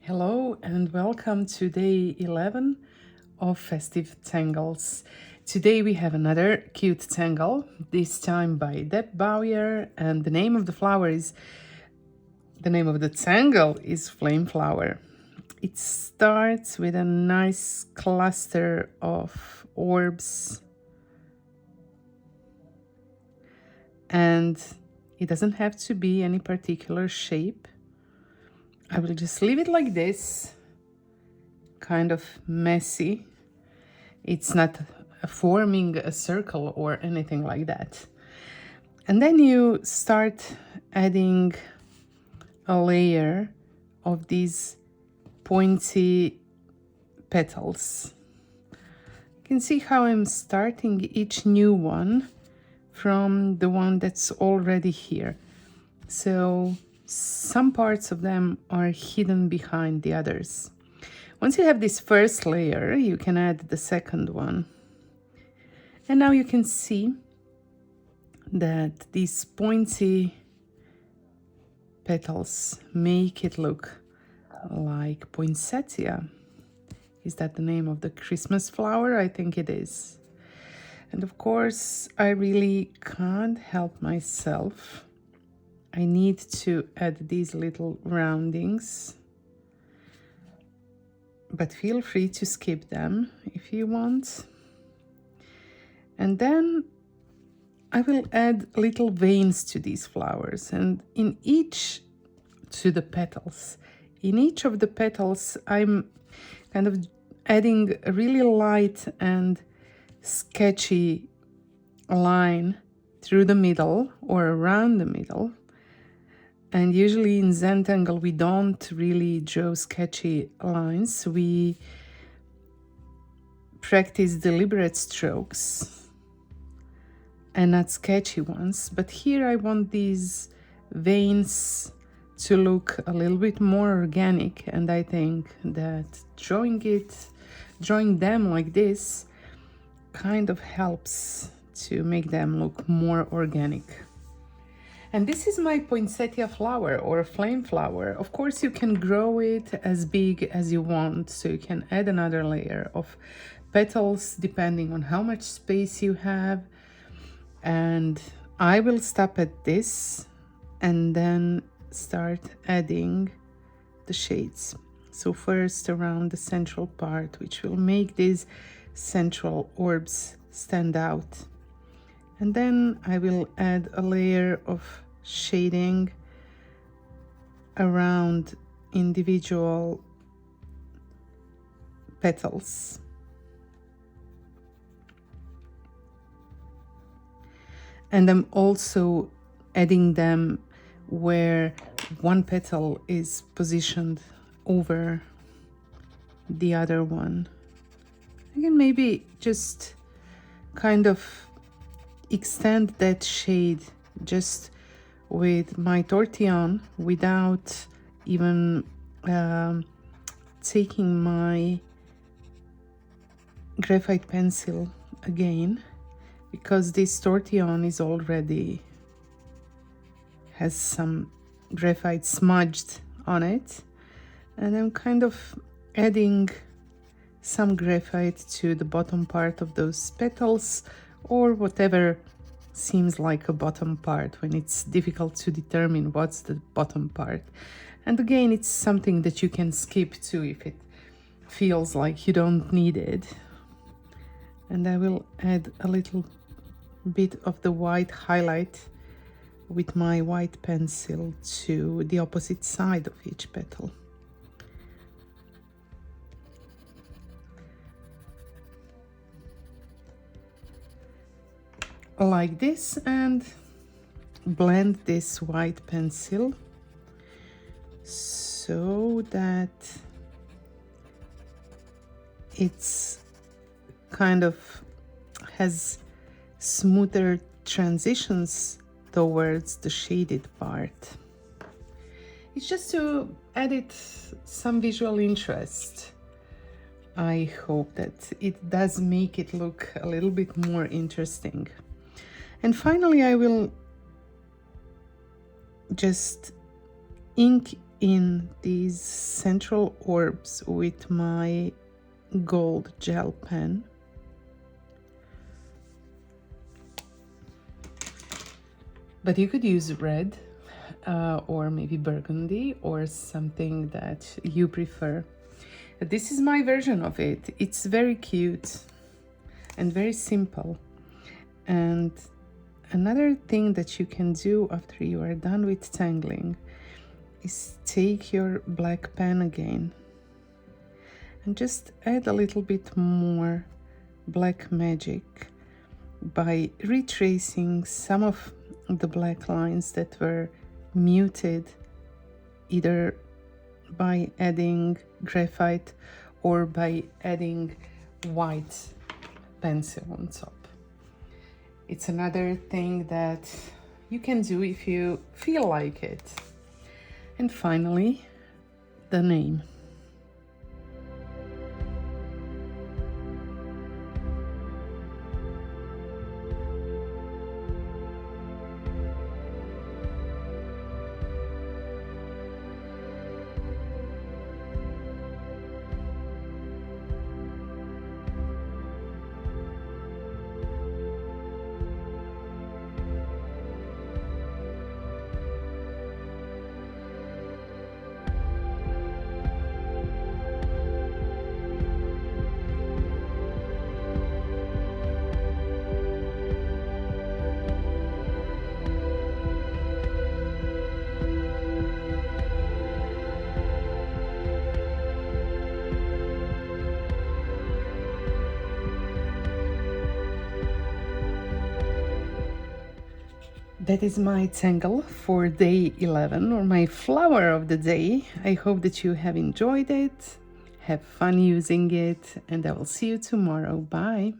Hello and welcome to day 11 of Festive Tangles. Today we have another cute tangle, this time by Deb Bowyer, and the name of the tangle is Flame Flower. It starts with a nice cluster of orbs, and it doesn't have to be any particular shape. I will just leave it like this, kind of messy. It's not forming a circle or anything like that. And then you start adding a layer of these pointy petals. You can see how I'm starting each new one from the one that's already here. So some parts of them are hidden behind the others. Once you have this first layer, you can add the second one. And now you can see that these pointy petals make it look like poinsettia. Is that the name of the Christmas flower? I think it is. And of course, I really can't help myself. I need to add these little roundings, but feel free to skip them if you want. And then I will add little veins to these flowers, and in each of the petals I'm kind of adding a really light and sketchy line through the middle or around the middle. And usually in Zentangle we don't really draw sketchy lines. We practice deliberate strokes and not sketchy ones. But here I want these veins to look a little bit more organic, and I think that drawing them like this kind of helps to make them look more organic. And this is my poinsettia flower or flame flower. Of course, you can grow it as big as you want, so you can add another layer of petals depending on how much space you have. And I will stop at this and then start adding the shades. So first around the central part, which will make these central orbs stand out. And then I will add a layer of shading around individual petals. And I'm also adding them where one petal is positioned over the other one. I can maybe just kind of extend that shade just with my tortillon without even taking my graphite pencil again, because this tortillon is already has some graphite smudged on it, and I'm kind of adding some graphite to the bottom part of those petals, or whatever seems like a bottom part when it's difficult to determine what's the bottom part. And again, it's something that you can skip to if it feels like you don't need it. And I will add a little bit of the white highlight with my white pencil to the opposite side of each petal. Like this, and blend this white pencil so that it's kind of has smoother transitions towards the shaded part. It's just to add it some visual interest. I hope that it does make it look a little bit more interesting. And finally, I will just ink in these central orbs with my gold gel pen. But you could use red or maybe burgundy or something that you prefer. This is my version of it. It's very cute and very simple. And another thing that you can do after you are done with tangling is take your black pen again and just add a little bit more black magic by retracing some of the black lines that were muted either by adding graphite or by adding white pencil on top. It's another thing that you can do if you feel like it. And finally, the name. That is my tangle for day 11, or my flower of the day. I hope that you have enjoyed it, have fun using it, and I will see you tomorrow. Bye.